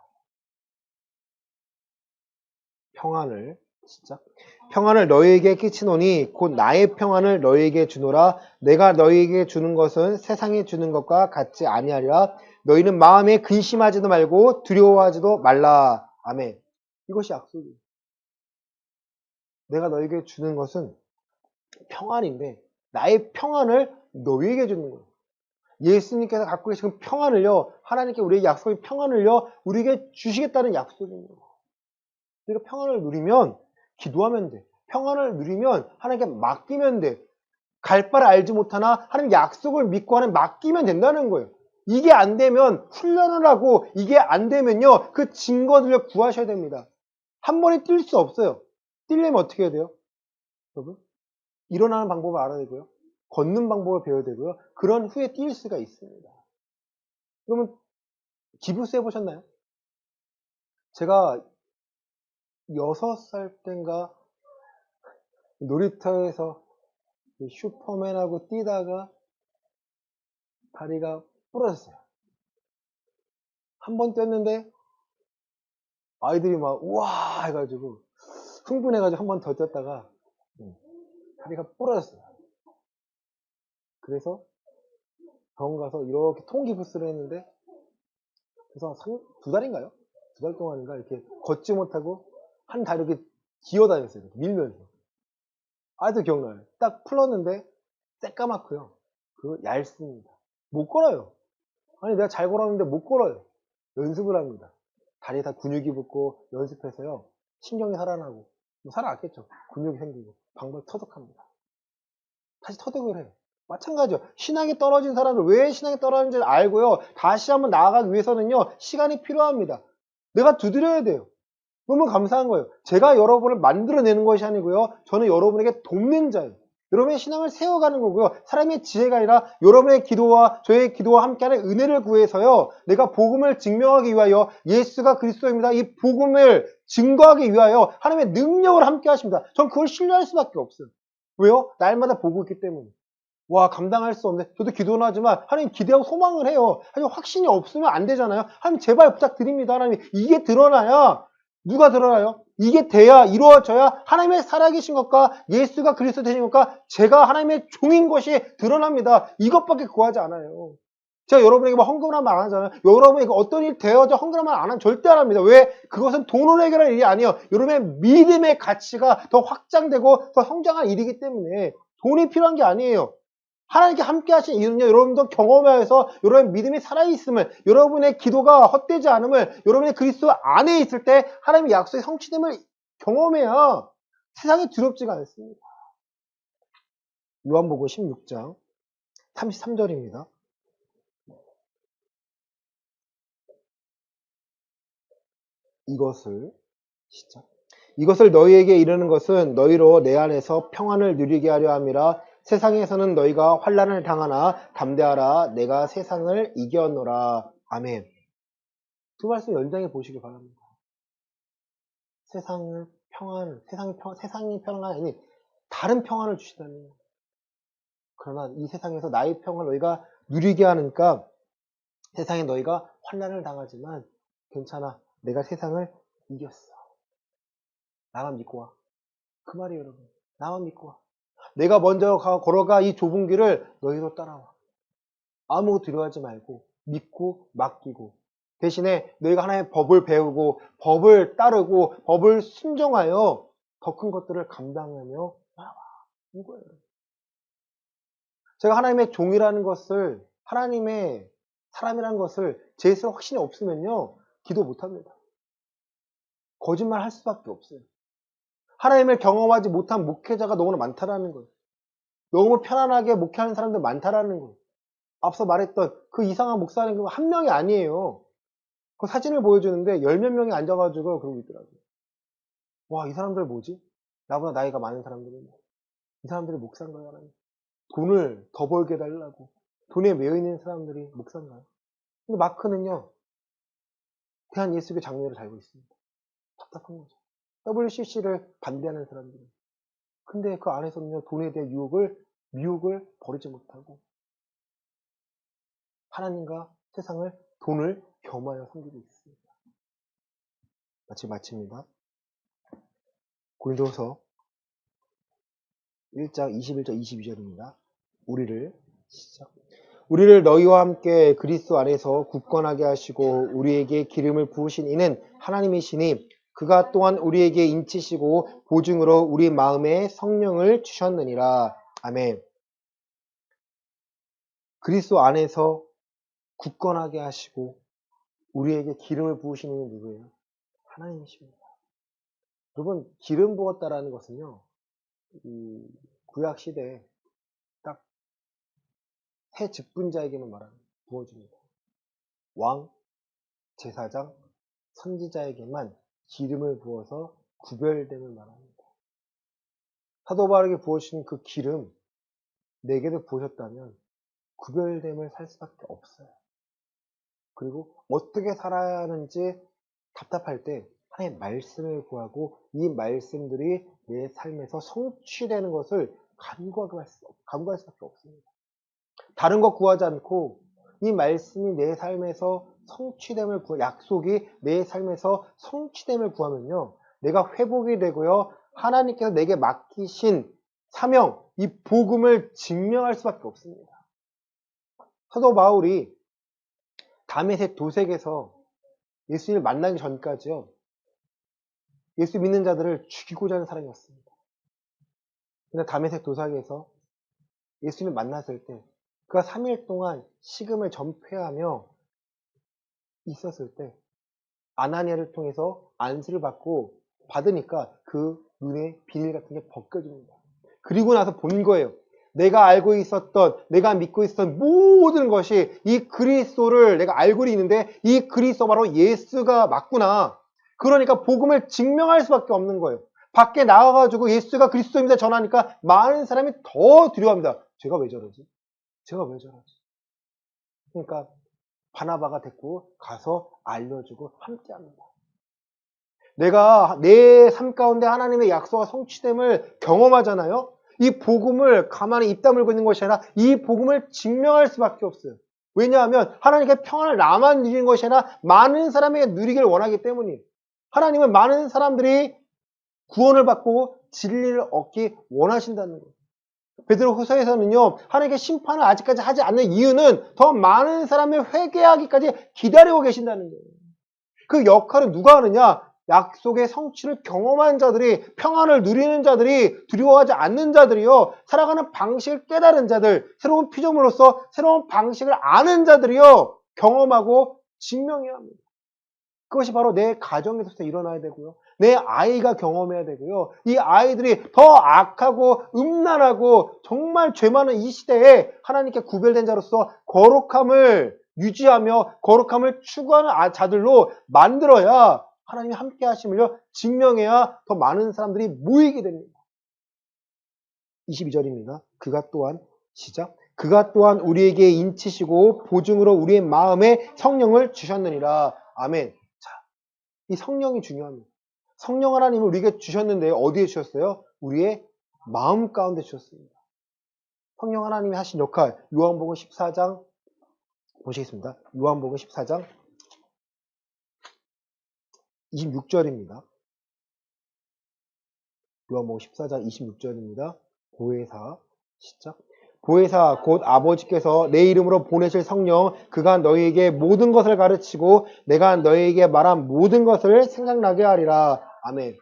평안을 너희에게 끼치노니 곧 나의 평안을 너희에게 주노라. 내가 너희에게 주는 것은 세상이 주는 것과 같지 아니하리라. 너희는 마음에 근심하지도 말고 두려워하지도 말라. 아멘. 이것이 약속이에요. 내가 너희에게 주는 것은 평안인데 나의 평안을 너희에게 주는 거예요. 예수님께서 갖고 계신 평안을요, 하나님께 우리의 약속의 평안을요, 우리에게 주시겠다는 약속입니다. 우리가 평안을 누리면 기도하면 돼. 평안을 누리면 하나님께 맡기면 돼. 갈 바를 알지 못하나 하나님 약속을 믿고 하나님 맡기면 된다는 거예요. 이게 안 되면 훈련을 하고 이게 안 되면요, 그 증거들을 구하셔야 됩니다. 한 번에 뛸 수 없어요. 뛰려면 어떻게 해야 돼요? 여러분? 일어나는 방법을 알아야 되고요. 걷는 방법을 배워야 되고요. 그런 후에 뛸 수가 있습니다. 그러면 기부스 해보셨나요? 제가 6살 땐가 놀이터에서 슈퍼맨하고 뛰다가 다리가 부러졌어요. 한 번 뛰었는데 아이들이 막 우와 해가지고 흥분해가지고 한 번 더 뛰었다가 다리가 부러졌어요. 그래서 병원 가서 이렇게 통기부스를 했는데 그래서 2달인가요? 2달 동안인가 이렇게 걷지 못하고 한 다리 이렇게 기어다녔어요. 이렇게 밀면서. 아직도 기억나요. 딱 풀었는데 새까맣고요. 그 얇습니다. 못 걸어요. 아니 내가 잘 걸었는데 못 걸어요. 연습을 합니다. 다리에 다 근육이 붙고 연습해서요. 신경이 살아나고 뭐 살아났겠죠. 근육이 생기고 방법을 터득합니다. 다시 터득을 해요. 마찬가지죠. 신앙이 떨어진 사람들 왜 신앙이 떨어진지 알고요. 다시 한번 나아가기 위해서는요. 시간이 필요합니다. 내가 두드려야 돼요. 너무 감사한 거예요. 제가 여러분을 만들어내는 것이 아니고요. 저는 여러분에게 돕는 자예요. 여러분의 신앙을 세워가는 거고요. 사람의 지혜가 아니라 여러분의 기도와 저의 기도와 함께하는 은혜를 구해서요. 내가 복음을 증명하기 위하여 예수가 그리스도입니다. 이 복음을 증거하기 위하여 하나님의 능력을 함께 하십니다. 전 그걸 신뢰할 수밖에 없어요. 왜요? 날마다 보고 있기 때문에. 와, 감당할 수 없네. 저도 기도는 하지만 하나님 기대하고 소망을 해요. 하지만 확신이 없으면 안 되잖아요. 하나님 제발 부탁드립니다. 하나님 이게 드러나야 누가 드러나요? 이게 돼야 이루어져야 하나님의 살아계신 것과 예수가 그리스도 되신 것과 제가 하나님의 종인 것이 드러납니다. 이것밖에 구하지 않아요. 제가 여러분에게 뭐 헌금을 하면 안 하잖아요. 여러분에게 어떤 일 되어져 헌금을 하면 안 하면 절대 안 합니다. 왜? 그것은 돈으로 해결할 일이 아니에요. 여러분의 믿음의 가치가 더 확장되고 더 성장한 일이기 때문에 돈이 필요한 게 아니에요. 하나님께 함께 하신 이유는요, 여러분도 경험하여서 여러분의 믿음이 살아있음을, 여러분의 기도가 헛되지 않음을, 여러분의 그리스도 안에 있을 때 하나님의 약속의 성취됨을 경험해야 세상이 두렵지가 않습니다. 요한복음 16장 33절입니다. 이것을 너희에게 이르는 것은 너희로 내 안에서 평안을 누리게 하려 함이라. 세상에서는 너희가 환난을 당하나 담대하라. 내가 세상을 이겨노라. 아멘. 두 말씀 연장해 보시기 바랍니다. 세상이 평안이 아닌 다른 평안을 주시다니. 그러나 이 세상에서 나의 평안을 너희가 누리게 하니까 세상에 너희가 환난을 당하지만 괜찮아. 내가 세상을 이겼어. 나만 믿고 와. 그 말이에요, 여러분. 나만 믿고 와. 내가 먼저 걸어가 이 좁은 길을 너희도 따라와. 아무것도 두려워하지 말고 믿고 맡기고 대신에 너희가 하나님의 법을 배우고 법을 따르고 법을 순종하여 더 큰 것들을 감당하며 나와. 이거예요. 제가 하나님의 종이라는 것을 하나님의 사람이라는 것을 제 스스로 확신이 없으면요. 기도 못합니다. 거짓말 할 수밖에 없어요. 하나님을 경험하지 못한 목회자가 너무나 많다라는 거예요. 너무 편안하게 목회하는 사람들 많다라는 거예요. 앞서 말했던 그 이상한 목사님 한 명이 아니에요. 그 사진을 보여주는데 10몇 명이 앉아가지고 그러고 있더라고요. 와, 이 사람들 뭐지? 나보다 나이가 많은 사람들인데. 이 사람들이 목사인가요? 하나님? 돈을 더 벌게 해달라고. 돈에 매여 있는 사람들이 목사인가요? 근데 마크는요, 대한 예수교 장로를 달고 있습니다. 답답한 거죠. WCC를 반대하는 사람들이. 근데 그 안에서는요, 돈에 대한 미혹을 버리지 못하고 하나님과 세상을 돈을 겸하여 섬기고 있습니다. 마칩니다. 고린도서 1장 21절 22절입니다. 우리를 너희와 함께 그리스도 안에서 굳건하게 하시고 우리에게 기름을 부으신 이는 하나님이시니 그가 또한 우리에게 인치시고 보증으로 우리 마음에 성령을 주셨느니라. 아멘. 그리스도 안에서 굳건하게 하시고 우리에게 기름을 부으신 이는 누구예요? 하나님이십니다. 여러분, 기름 부었다라는 것은요, 이 구약 시대에 딱 세 직분자에게만 부어줍니다. 왕, 제사장, 선지자에게만 기름을 부어서 구별됨을 말합니다. 사도 바울에게 부어주신 그 기름, 내게도 부으셨다면 구별됨을 살 수밖에 없어요. 그리고 어떻게 살아야 하는지 답답할 때 하나님의 말씀을 구하고 이 말씀들이 내 삶에서 성취되는 것을 간구할 수밖에 없습니다. 다른 것 구하지 않고 이 말씀이 내 삶에서 성취됨을 약속이 내 삶에서 성취됨을 구하면요, 내가 회복이 되고요, 하나님께서 내게 맡기신 사명, 이 복음을 증명할 수밖에 없습니다. 사도 바울이 다메섹 도색에서 예수님을 만나기 전까지요, 예수 믿는 자들을 죽이고자 하는 사람이었습니다. 그런데 다메섹 도상에서 예수님을 만났을 때 그가 3일 동안 식음을 전폐하며 있었을 때 아나니아를 통해서 안수를 받으니까 그 눈에 비닐 같은 게 벗겨집니다. 그리고 나서 본 거예요. 내가 알고 있었던, 내가 믿고 있었던 모든 것이 이 그리스도를 내가 알고 있는데 이 그리스도 바로 예수가 맞구나. 그러니까 복음을 증명할 수밖에 없는 거예요. 밖에 나가가지고 예수가 그리스도입니다 전하니까 많은 사람이 더 두려워합니다. 제가 왜 저러지? 제가 왜 저러지? 그러니까 바나바가 됐고 가서 알려주고 함께합니다. 내가 내 삶 가운데 하나님의 약속과 성취됨을 경험하잖아요. 이 복음을 가만히 입 다물고 있는 것이 아니라 이 복음을 증명할 수밖에 없어요. 왜냐하면 하나님께 평안을 나만 누리는 것이 아니라 많은 사람에게 누리기를 원하기 때문이에요. 하나님은 많은 사람들이 구원을 받고 진리를 얻기 원하신다는 거예요. 베드로후서에서는요, 하나님께 심판을 아직까지 하지 않는 이유는 더 많은 사람이 회개하기까지 기다리고 계신다는 거예요. 그 역할은 누가 하느냐? 약속의 성취를 경험한 자들이, 평안을 누리는 자들이, 두려워하지 않는 자들이요, 살아가는 방식을 깨달은 자들, 새로운 피조물로서 새로운 방식을 아는 자들이요, 경험하고 증명해야 합니다. 그것이 바로 내 가정에서 일어나야 되고요. 내 아이가 경험해야 되고요. 이 아이들이 더 악하고 음란하고 정말 죄 많은 이 시대에 하나님께 구별된 자로서 거룩함을 유지하며 거룩함을 추구하는 자들로 만들어야 하나님이 함께 하심을요 증명해야 더 많은 사람들이 모이게 됩니다. 22절입니다. 그가 또한 시작. 그가 또한 우리에게 인치시고 보증으로 우리의 마음에 성령을 주셨느니라. 아멘. 자, 이 성령이 중요합니다. 성령 하나님을 우리에게 주셨는데 어디에 주셨어요? 우리의 마음 가운데 주셨습니다. 성령 하나님이 하신 역할, 요한복음 14장 보시겠습니다. 요한복음 14장 26절입니다. 요한복음 14장 26절입니다. 보혜사 시작. 보혜사 곧 아버지께서 내 이름으로 보내실 성령, 그가 너희에게 모든 것을 가르치고 내가 너희에게 말한 모든 것을 생각나게 하리라. 아멘.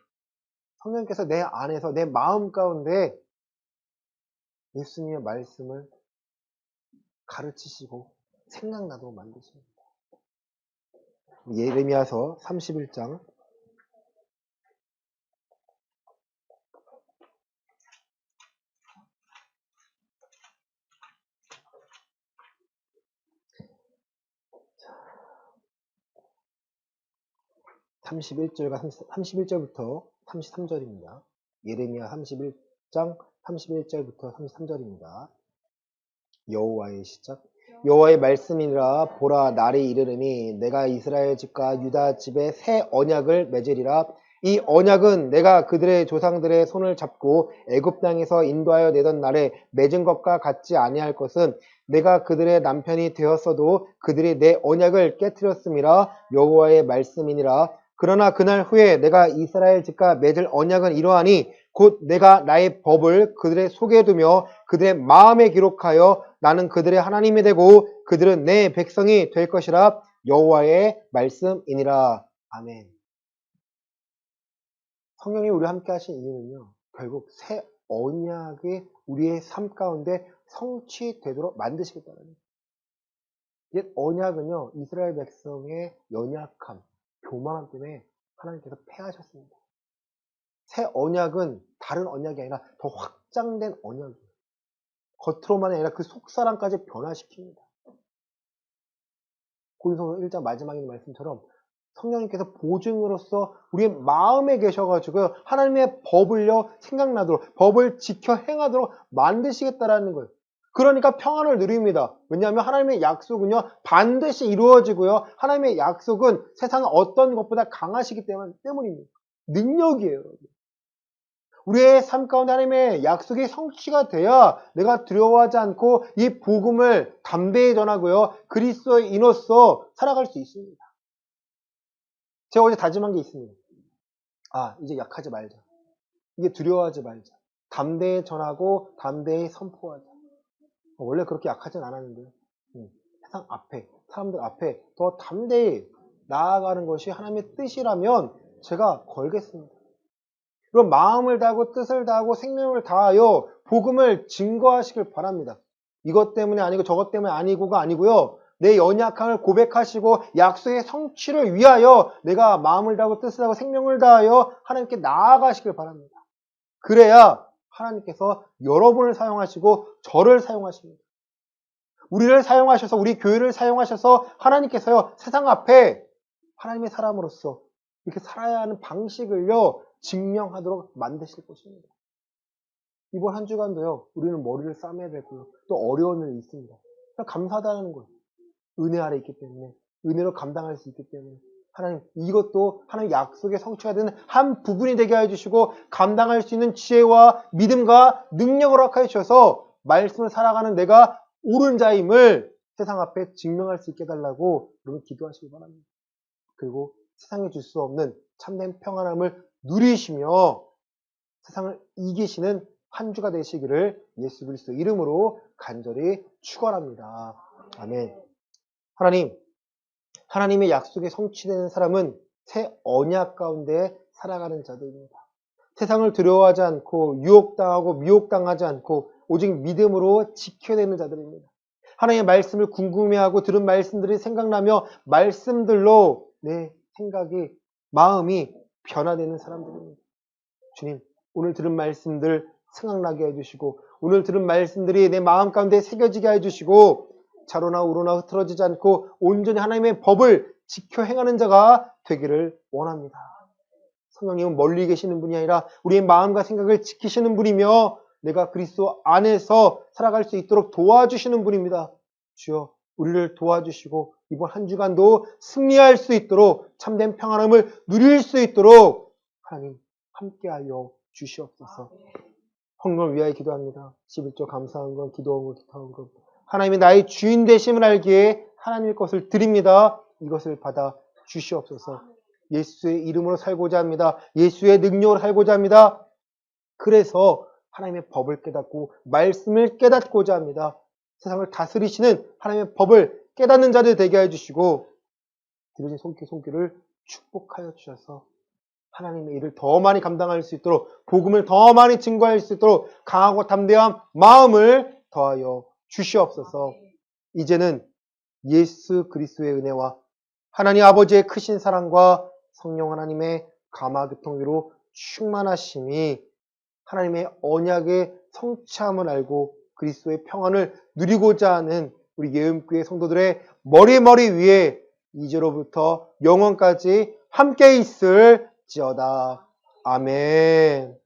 성령께서 내 안에서 내 마음 가운데 예수님의 말씀을 가르치시고 생각나도록 만드십니다. 예레미야서 31장 31절부터 33절입니다. 예레미야 31장 31절부터 33절입니다. 여호와의 시작. 여호와의 말씀이니라. 보라, 날이 이르르니 내가 이스라엘 집과 유다 집에 새 언약을 맺으리라. 이 언약은 내가 그들의 조상들의 손을 잡고 애굽 땅에서 인도하여 내던 날에 맺은 것과 같지 아니할 것은 내가 그들의 남편이 되었어도 그들이 내 언약을 깨뜨렸음이라. 여호와의 말씀이니라. 그러나 그날 후에 내가 이스라엘 집과 맺을 언약은 이러하니 곧 내가 나의 법을 그들의 속에 두며 그들의 마음에 기록하여 나는 그들의 하나님이 되고 그들은 내 백성이 될 것이라. 여호와의 말씀이니라. 아멘. 성령이 우리와 함께 하신 이유는요, 결국 새 언약이 우리의 삶 가운데 성취되도록 만드시겠다는 거예요. 옛 언약은요, 이스라엘 백성의 연약함, 교만함 때문에 하나님께서 폐하셨습니다. 새 언약은 다른 언약이 아니라 더 확장된 언약이에요. 겉으로만이 아니라 그 속사람까지 변화시킵니다. 고린도서 1장 마지막에 있는 말씀처럼 성령님께서 보증으로서 우리의 마음에 계셔가지고 하나님의 법을요 생각나도록, 법을 지켜 행하도록 만드시겠다라는 거예요. 그러니까 평안을 누립니다. 왜냐하면 하나님의 약속은요 반드시 이루어지고요, 하나님의 약속은 세상 어떤 것보다 강하시기 때문입니다. 능력이에요. 우리의 삶 가운데 하나님의 약속이 성취가 돼야 내가 두려워하지 않고 이 복음을 담대히 전하고요, 그리스도인으로서 살아갈 수 있습니다. 제가 어제 다짐한 게 있습니다. 이제 약하지 말자. 이게 두려워하지 말자. 담대히 전하고 담대히 선포하자. 원래 그렇게 약하진 않았는데요. 세상 앞에, 사람들 앞에 더 담대히 나아가는 것이 하나님의 뜻이라면 제가 걸겠습니다. 그럼 마음을 다하고 뜻을 다하고 생명을 다하여 복음을 증거하시길 바랍니다. 이것 때문에 아니고 저것 때문에 아니고가 아니고요, 내 연약함을 고백하시고 약속의 성취를 위하여 내가 마음을 다하고 뜻을 다하고 생명을 다하여 하나님께 나아가시길 바랍니다. 그래야 하나님께서 여러분을 사용하시고 저를 사용하십니다. 우리를 사용하셔서, 우리 교회를 사용하셔서 하나님께서요 세상 앞에 하나님의 사람으로서 이렇게 살아야 하는 방식을요 증명하도록 만드실 것입니다. 이번 한 주간도요, 우리는 머리를 싸매야 되고요. 또 어려운 일이 있습니다. 감사하다는 거예요. 은혜 아래 있기 때문에, 은혜로 감당할 수 있기 때문에. 하나님, 이것도 하나님 약속의 성취가 되는 한 부분이 되게 해주시고, 감당할 수 있는 지혜와 믿음과 능력을 허락해 주셔서, 말씀을 살아가는 내가 옳은 자임을 세상 앞에 증명할 수 있게 해달라고 여러분 기도하시기 바랍니다. 그리고 세상에 줄 수 없는 참된 평안함을 누리시며 세상을 이기시는 한 주가 되시기를 예수 그리스도 이름으로 간절히 축원합니다. 아멘. 하나님, 하나님의 약속이 성취되는 사람은 새 언약 가운데 살아가는 자들입니다. 세상을 두려워하지 않고 유혹당하고 미혹당하지 않고 오직 믿음으로 지켜야 되는 자들입니다. 하나님의 말씀을 궁금해하고 들은 말씀들이 생각나며 말씀들로 내 생각이, 마음이 변화되는 사람들입니다. 주님, 오늘 들은 말씀들 생각나게 해주시고 오늘 들은 말씀들이 내 마음 가운데 새겨지게 해주시고 좌로나 우로나 흐트러지지 않고 온전히 하나님의 법을 지켜 행하는 자가 되기를 원합니다. 성령님은 멀리 계시는 분이 아니라 우리의 마음과 생각을 지키시는 분이며 내가 그리스도 안에서 살아갈 수 있도록 도와주시는 분입니다. 주여, 우리를 도와주시고 이번 한 주간도 승리할 수 있도록 참된 평안함을 누릴 수 있도록 하나님 함께하여 주시옵소서. 성령을 위하여 기도합니다. 11조 감사한 것, 기도한 것, 기도한 것. 하나님이 나의 주인 되심을 알기에 하나님의 것을 드립니다. 이것을 받아 주시옵소서. 예수의 이름으로 살고자 합니다. 예수의 능력으로 살고자 합니다. 그래서 하나님의 법을 깨닫고 말씀을 깨닫고자 합니다. 세상을 다스리시는 하나님의 법을 깨닫는 자들 되게 해주시고 드려진 손길을 축복하여 주셔서 하나님의 일을 더 많이 감당할 수 있도록 복음을 더 많이 증거할 수 있도록 강하고 담대한 마음을 더하여 주시옵소서. 이제는 예수 그리스도의 은혜와 하나님 아버지의 크신 사랑과 성령 하나님의 감화교통위로 충만하심이 하나님의 언약의 성취함을 알고 그리스도의 평안을 누리고자 하는 우리 예음교회 성도들의 머리 위에 이제로부터 영원까지 함께 있을지어다. 아멘.